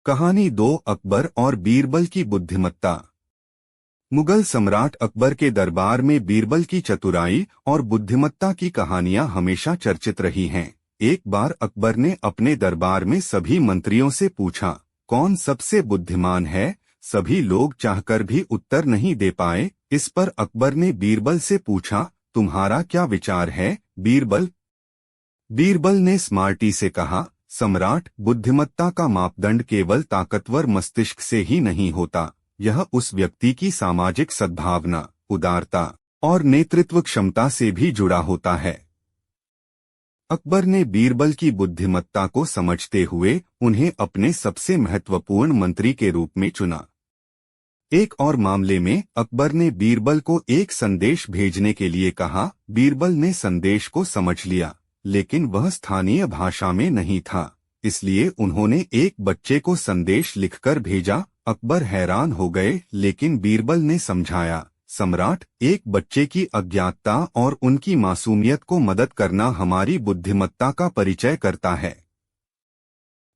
कहानी 2 अकबर और बीरबल की बुद्धिमत्ता। मुगल सम्राट अकबर के दरबार में बीरबल की चतुराई और बुद्धिमत्ता की कहानियां हमेशा चर्चित रही हैं। एक बार अकबर ने अपने दरबार में सभी मंत्रियों से पूछा, कौन सबसे बुद्धिमान है? सभी लोग चाहकर भी उत्तर नहीं दे पाए। इस पर अकबर ने बीरबल से पूछा, तुम्हारा क्या विचार है बीरबल? बीरबल ने स्मार्टी से कहा, सम्राट, बुद्धिमत्ता का मापदंड केवल ताकतवर मस्तिष्क से ही नहीं होता, यह उस व्यक्ति की सामाजिक सद्भावना, उदारता और नेतृत्व क्षमता से भी जुड़ा होता है। अकबर ने बीरबल की बुद्धिमत्ता को समझते हुए उन्हें अपने सबसे महत्वपूर्ण मंत्री के रूप में चुना। एक और मामले में अकबर ने बीरबल को एक संदेश भेजने के लिए कहा। बीरबल ने संदेश को समझ लिया, लेकिन वह स्थानीय भाषा में नहीं था, इसलिए उन्होंने एक बच्चे को संदेश लिखकर भेजा। अकबर हैरान हो गए, लेकिन बीरबल ने समझाया, सम्राट, एक बच्चे की अज्ञातता और उनकी मासूमियत को मदद करना हमारी बुद्धिमत्ता का परिचय करता है।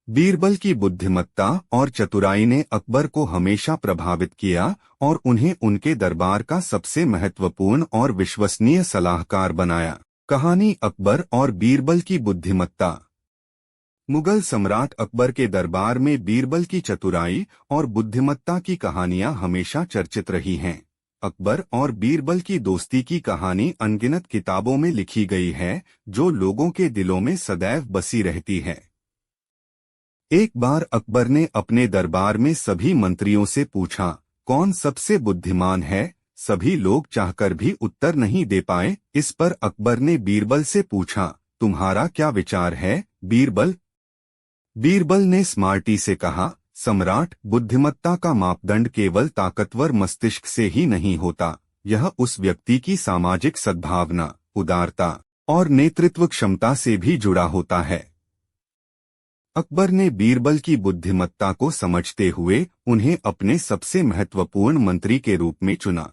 बीरबल की बुद्धिमत्ता और चतुराई ने अकबर को हमेशा प्रभावित किया और उन्हें उनके दरबार का सबसे महत्वपूर्ण और विश्वसनीय सलाहकार बनाया। कहानी अकबर और बीरबल की बुद्धिमत्ता। मुगल सम्राट अकबर के दरबार में बीरबल की चतुराई और बुद्धिमत्ता की कहानियां हमेशा चर्चित रही हैं। अकबर और बीरबल की दोस्ती की कहानी अनगिनत किताबों में लिखी गई है, जो लोगों के दिलों में सदैव बसी रहती है। एक बार अकबर ने अपने दरबार में सभी मंत्रियों से पूछा, कौन सबसे बुद्धिमान है? सभी लोग चाहकर भी उत्तर नहीं दे पाए। इस पर अकबर ने बीरबल से पूछा, तुम्हारा क्या विचार है बीरबल? बीरबल ने स्मार्टी से कहा, सम्राट, बुद्धिमत्ता का मापदंड केवल ताकतवर मस्तिष्क से ही नहीं होता, यह उस व्यक्ति की सामाजिक सद्भावना, उदारता और नेतृत्व क्षमता से भी जुड़ा होता है। अकबर ने बीरबल की बुद्धिमत्ता को समझते हुए उन्हें अपने सबसे महत्वपूर्ण मंत्री के रूप में चुना।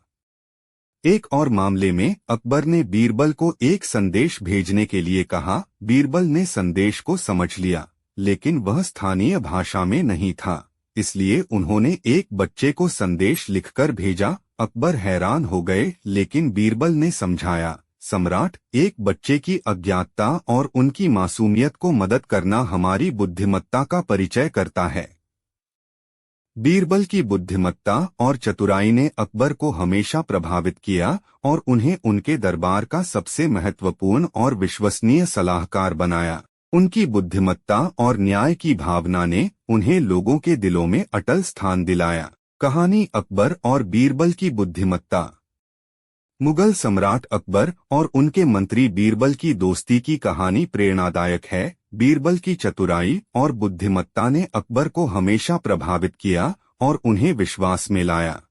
एक और मामले में अकबर ने बीरबल को एक संदेश भेजने के लिए कहा। बीरबल ने संदेश को समझ लिया, लेकिन वह स्थानीय भाषा में नहीं था, इसलिए उन्होंने एक बच्चे को संदेश लिखकर भेजा। अकबर हैरान हो गए, लेकिन बीरबल ने समझाया, सम्राट, एक बच्चे की अज्ञातता और उनकी मासूमियत को मदद करना हमारी बुद्धिमत्ता का परिचय करता है। बीरबल की बुद्धिमत्ता और चतुराई ने अकबर को हमेशा प्रभावित किया और उन्हें उनके दरबार का सबसे महत्वपूर्ण और विश्वसनीय सलाहकार बनाया। उनकी बुद्धिमत्ता और न्याय की भावना ने उन्हें लोगों के दिलों में अटल स्थान दिलाया। कहानी अकबर और बीरबल की बुद्धिमत्ता। मुगल सम्राट अकबर और उनके मंत्री बीरबल की दोस्ती की कहानी प्रेरणादायक है। बीरबल की चतुराई और बुद्धिमत्ता ने अकबर को हमेशा प्रभावित किया और उन्हें विश्वास में लाया।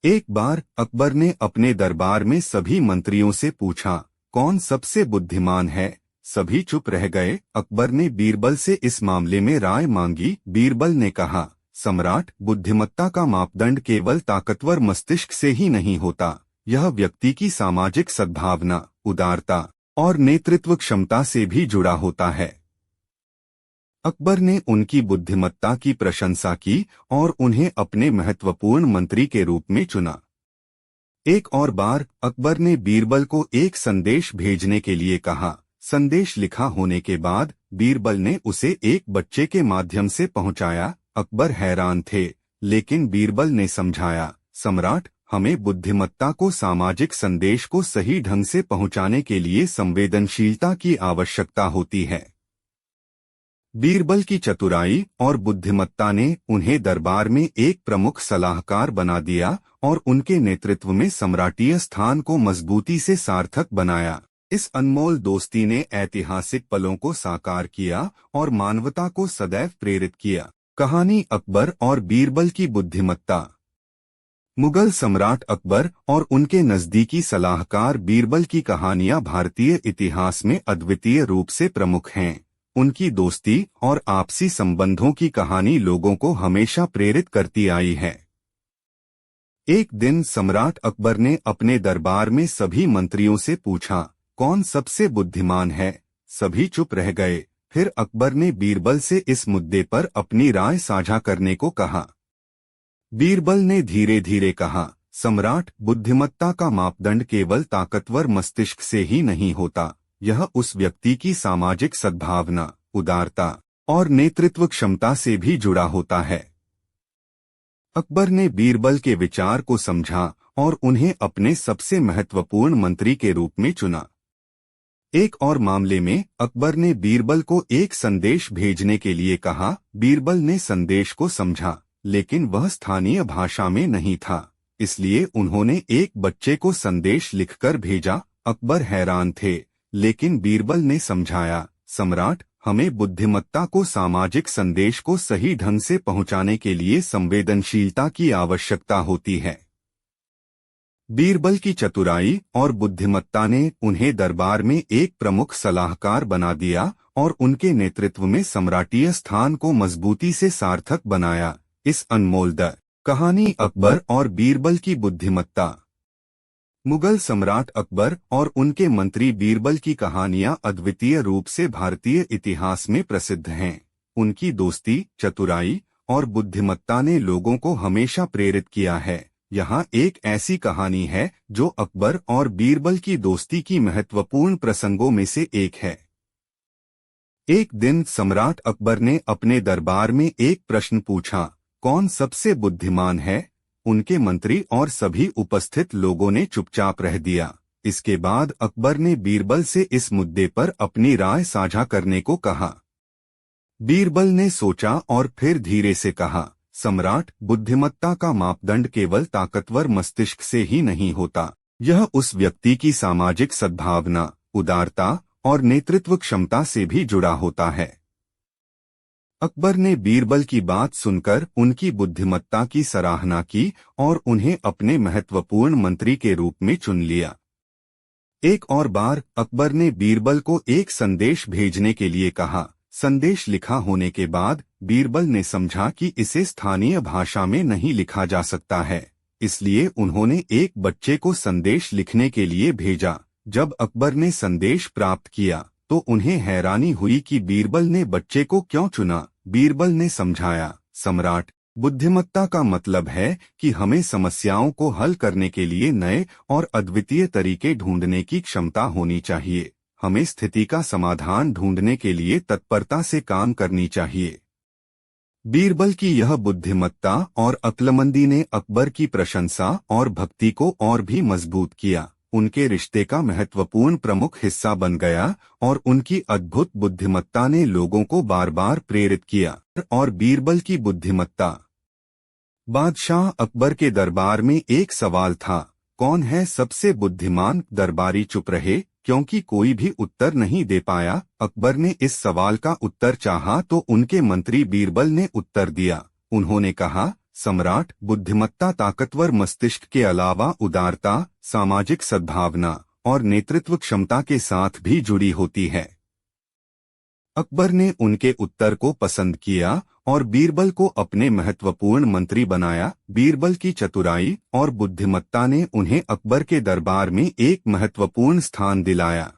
एक बार अकबर ने अपने दरबार में सभी मंत्रियों से पूछा, कौन सबसे बुद्धिमान है? सभी चुप रह गए। अकबर ने बीरबल से इस मामले में राय मांगी। बीरबल ने कहा, सम्राट, बुद्धिमत्ता का मापदंड केवल ताकतवर मस्तिष्क से ही नहीं होता, यह व्यक्ति की सामाजिक सद्भावना, उदारता और नेतृत्व क्षमता से भी जुड़ा होता है। अकबर ने उनकी बुद्धिमत्ता की प्रशंसा की और उन्हें अपने महत्वपूर्ण मंत्री के रूप में चुना। एक और बार अकबर ने बीरबल को एक संदेश भेजने के लिए कहा। संदेश लिखा होने के बाद बीरबल ने उसे एक बच्चे के माध्यम से पहुंचाया। अकबर हैरान थे, लेकिन बीरबल ने समझाया, सम्राट, हमें बुद्धिमत्ता को सामाजिक संदेश को सही ढंग से पहुंचाने के लिए संवेदनशीलता की आवश्यकता होती है। बीरबल की चतुराई और बुद्धिमत्ता ने उन्हें दरबार में एक प्रमुख सलाहकार बना दिया और उनके नेतृत्व में सम्राटीय स्थान को मजबूती से सार्थक बनाया। इस अनमोल दोस्ती ने ऐतिहासिक पलों को साकार किया और मानवता को सदैव प्रेरित किया। कहानी अकबर और बीरबल की बुद्धिमत्ता। मुगल सम्राट अकबर और उनके नजदीकी सलाहकार बीरबल की कहानियां भारतीय इतिहास में अद्वितीय रूप से प्रमुख हैं। उनकी दोस्ती और आपसी संबंधों की कहानी लोगों को हमेशा प्रेरित करती आई है। एक दिन सम्राट अकबर ने अपने दरबार में सभी मंत्रियों से पूछा, कौन सबसे बुद्धिमान है? सभी चुप रह गए, फिर अकबर ने बीरबल से इस मुद्दे पर अपनी राय साझा करने को कहा। बीरबल ने धीरे धीरे कहा, सम्राट, बुद्धिमत्ता का मापदंड केवल ताकतवर मस्तिष्क से ही नहीं होता, यह उस व्यक्ति की सामाजिक सद्भावना, उदारता और नेतृत्व क्षमता से भी जुड़ा होता है। अकबर ने बीरबल के विचार को समझा और उन्हें अपने सबसे महत्वपूर्ण मंत्री के रूप में चुना। एक और मामले में अकबर ने बीरबल को एक संदेश भेजने के लिए कहा। बीरबल ने संदेश को समझा, लेकिन वह स्थानीय भाषा में नहीं था, इसलिए उन्होंने एक बच्चे को संदेश लिखकर भेजा। अकबर हैरान थे, लेकिन बीरबल ने समझाया, सम्राट, हमें बुद्धिमत्ता को सामाजिक संदेश को सही ढंग से पहुंचाने के लिए संवेदनशीलता की आवश्यकता होती है। बीरबल की चतुराई और बुद्धिमत्ता ने उन्हें दरबार में एक प्रमुख सलाहकार बना दिया और उनके नेतृत्व में सम्राटीय स्थान को मजबूती से सार्थक बनाया। इस अनमोल कहानी अकबर और बीरबल की बुद्धिमत्ता। मुगल सम्राट अकबर और उनके मंत्री बीरबल की कहानियां अद्वितीय रूप से भारतीय इतिहास में प्रसिद्ध हैं। उनकी दोस्ती, चतुराई और बुद्धिमत्ता ने लोगों को हमेशा प्रेरित किया है। यहाँ एक ऐसी कहानी है जो अकबर और बीरबल की दोस्ती की महत्वपूर्ण प्रसंगों में से एक है। एक दिन सम्राट अकबर ने अपने दरबार में एक प्रश्न पूछा, कौन सबसे बुद्धिमान है? उनके मंत्री और सभी उपस्थित लोगों ने चुपचाप रह दिया। इसके बाद अकबर ने बीरबल से इस मुद्दे पर अपनी राय साझा करने को कहा। बीरबल ने सोचा और फिर धीरे से कहा, सम्राट, बुद्धिमत्ता का मापदंड केवल ताकतवर मस्तिष्क से ही नहीं होता, यह उस व्यक्ति की सामाजिक सद्भावना, उदारता और नेतृत्व क्षमता से भी जुड़ा होता है। अकबर ने बीरबल की बात सुनकर उनकी बुद्धिमत्ता की सराहना की और उन्हें अपने महत्वपूर्ण मंत्री के रूप में चुन लिया। एक और बार अकबर ने बीरबल को एक संदेश भेजने के लिए कहा। संदेश लिखा होने के बाद बीरबल ने समझा कि इसे स्थानीय भाषा में नहीं लिखा जा सकता है, इसलिए उन्होंने एक बच्चे को संदेश लिखने के लिए भेजा। जब अकबर ने संदेश प्राप्त किया तो उन्हें हैरानी हुई कि बीरबल ने बच्चे को क्यों चुना। बीरबल ने समझाया, सम्राट, बुद्धिमत्ता का मतलब है कि हमें समस्याओं को हल करने के लिए नए और अद्वितीय तरीके ढूंढने की क्षमता होनी चाहिए। हमें स्थिति का समाधान ढूंढने के लिए तत्परता से काम करनी चाहिए। बीरबल की यह बुद्धिमत्ता और अक्लमंदी ने अकबर की प्रशंसा और भक्ति को और भी मजबूत किया। उनके रिश्ते का महत्वपूर्ण प्रमुख हिस्सा बन गया और उनकी अद्भुत बुद्धिमत्ता ने लोगों को बार बार प्रेरित किया। और बीरबल की बुद्धिमत्ता। बादशाह अकबर के दरबार में एक सवाल था, कौन है सबसे बुद्धिमान? दरबारी चुप रहे क्योंकि कोई भी उत्तर नहीं दे पाया। अकबर ने इस सवाल का उत्तर चाहा तो उनके मंत्री बीरबल ने उत्तर दिया। उन्होंने कहा, सम्राट, बुद्धिमत्ता ताकतवर मस्तिष्क के अलावा उदारता, सामाजिक सद्भावना और नेतृत्व क्षमता के साथ भी जुड़ी होती है। अकबर ने उनके उत्तर को पसंद किया और बीरबल को अपने महत्वपूर्ण मंत्री बनाया। बीरबल की चतुराई और बुद्धिमत्ता ने उन्हें अकबर के दरबार में एक महत्वपूर्ण स्थान दिलाया।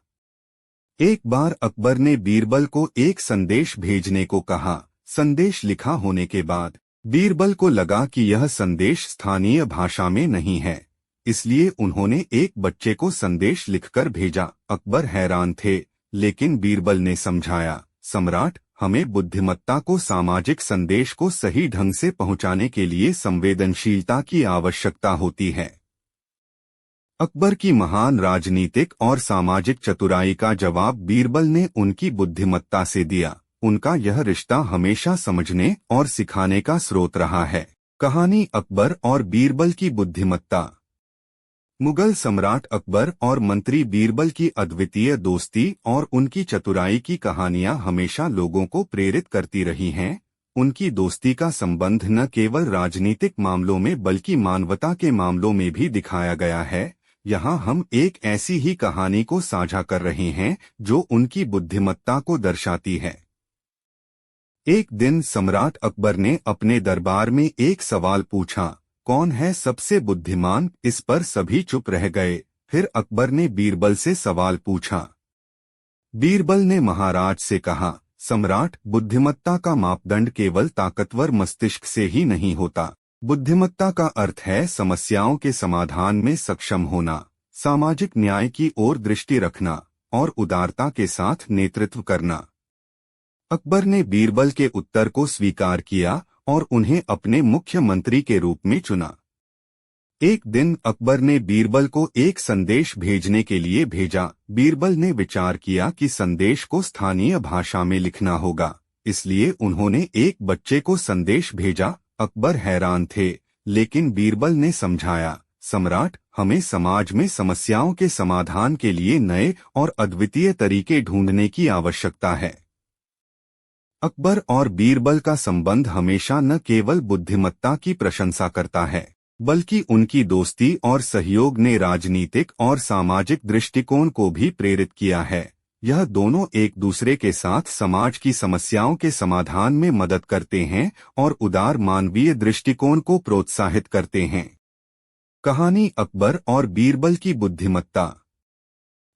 एक बार अकबर ने बीरबल को एक संदेश भेजने को कहा। संदेश लिखा होने के बाद बीरबल को लगा कि यह संदेश स्थानीय भाषा में नहीं है, इसलिए उन्होंने एक बच्चे को संदेश लिखकर भेजा। अकबर हैरान थे, लेकिन बीरबल ने समझाया, सम्राट, हमें बुद्धिमत्ता को सामाजिक संदेश को सही ढंग से पहुंचाने के लिए संवेदनशीलता की आवश्यकता होती है। अकबर की महान राजनीतिक और सामाजिक चतुराई का जवाब बीरबल ने उनकी बुद्धिमत्ता से दिया। उनका यह रिश्ता हमेशा समझने और सिखाने का स्रोत रहा है। कहानी अकबर और बीरबल की बुद्धिमत्ता। मुगल सम्राट अकबर और मंत्री बीरबल की अद्वितीय दोस्ती और उनकी चतुराई की कहानियां हमेशा लोगों को प्रेरित करती रही हैं। उनकी दोस्ती का संबंध न केवल राजनीतिक मामलों में बल्कि मानवता के मामलों में भी दिखाया गया है। यहाँ हम एक ऐसी ही कहानी को साझा कर रहे हैं जो उनकी बुद्धिमत्ता को दर्शाती है। एक दिन सम्राट अकबर ने अपने दरबार में एक सवाल पूछा, कौन है सबसे बुद्धिमान? इस पर सभी चुप रह गए। फिर अकबर ने बीरबल से सवाल पूछा। बीरबल ने महाराज से कहा, सम्राट, बुद्धिमत्ता का मापदंड केवल ताकतवर मस्तिष्क से ही नहीं होता। बुद्धिमत्ता का अर्थ है समस्याओं के समाधान में सक्षम होना, सामाजिक न्याय की ओर दृष्टि रखना और उदारता के साथ नेतृत्व करना। अकबर ने बीरबल के उत्तर को स्वीकार किया और उन्हें अपने मुख्यमंत्री के रूप में चुना। एक दिन अकबर ने बीरबल को एक संदेश भेजने के लिए भेजा। बीरबल ने विचार किया कि संदेश को स्थानीय भाषा में लिखना होगा, इसलिए उन्होंने एक बच्चे को संदेश भेजा। अकबर हैरान थे, लेकिन बीरबल ने समझाया, सम्राट, हमें समाज में समस्याओं के समाधान के लिए नए और अद्वितीय तरीके ढूंढने की आवश्यकता है। अकबर और बीरबल का संबंध हमेशा न केवल बुद्धिमत्ता की प्रशंसा करता है, बल्कि उनकी दोस्ती और सहयोग ने राजनीतिक और सामाजिक दृष्टिकोण को भी प्रेरित किया है। यह दोनों एक दूसरे के साथ समाज की समस्याओं के समाधान में मदद करते हैं और उदार मानवीय दृष्टिकोण को प्रोत्साहित करते हैं। कहानी अकबर और बीरबल की बुद्धिमत्ता।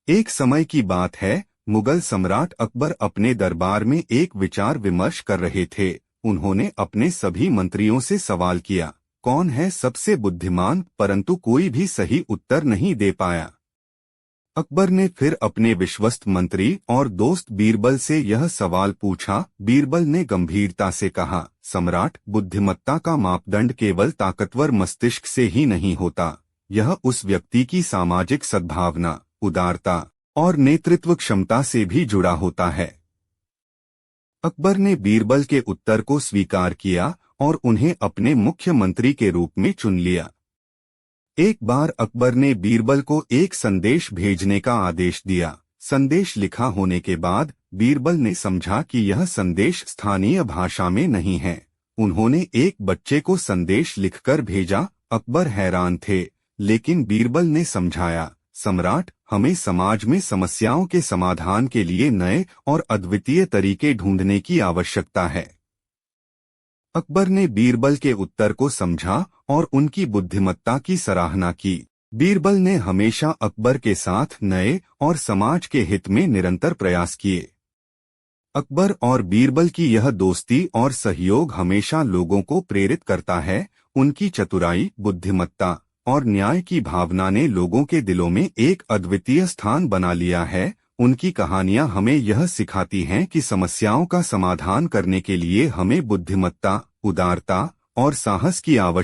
एक समय की बात है, मुगल सम्राट अकबर अपने दरबार में एक विचार विमर्श कर रहे थे। उन्होंने अपने सभी मंत्रियों से सवाल किया, कौन है सबसे बुद्धिमान, परंतु कोई भी सही उत्तर नहीं दे पाया। अकबर ने फिर अपने विश्वस्त मंत्री और दोस्त बीरबल से यह सवाल पूछा। बीरबल ने गंभीरता से कहा, सम्राट, बुद्धिमत्ता का मापदंड केवल ताकतवर मस्तिष्क से ही नहीं होता, यह उस व्यक्ति की सामाजिक सद्भावना, उदारता और नेतृत्व क्षमता से भी जुड़ा होता है। अकबर ने बीरबल के उत्तर को स्वीकार किया और उन्हें अपने मुख्यमंत्री के रूप में चुन लिया। एक बार अकबर ने बीरबल को एक संदेश भेजने का आदेश दिया। संदेश लिखा होने के बाद बीरबल ने समझा कि यह संदेश स्थानीय भाषा में नहीं है। उन्होंने एक बच्चे को संदेश लिखकर भेजा। अकबर हैरान थे, लेकिन बीरबल ने समझाया, सम्राट, हमें समाज में समस्याओं के समाधान के लिए नए और अद्वितीय तरीके ढूंढने की आवश्यकता है। अकबर ने बीरबल के उत्तर को समझा और उनकी बुद्धिमत्ता की सराहना की। बीरबल ने हमेशा अकबर के साथ नए और समाज के हित में निरंतर प्रयास किए। अकबर और बीरबल की यह दोस्ती और सहयोग हमेशा लोगों को प्रेरित करता है। उनकी चतुराई, बुद्धिमत्ता और न्याय की भावना ने लोगों के दिलों में एक अद्वितीय स्थान बना लिया है। उनकी कहानियां हमें यह सिखाती हैं कि समस्याओं का समाधान करने के लिए हमें बुद्धिमत्ता, उदारता और साहस की आवश्यकता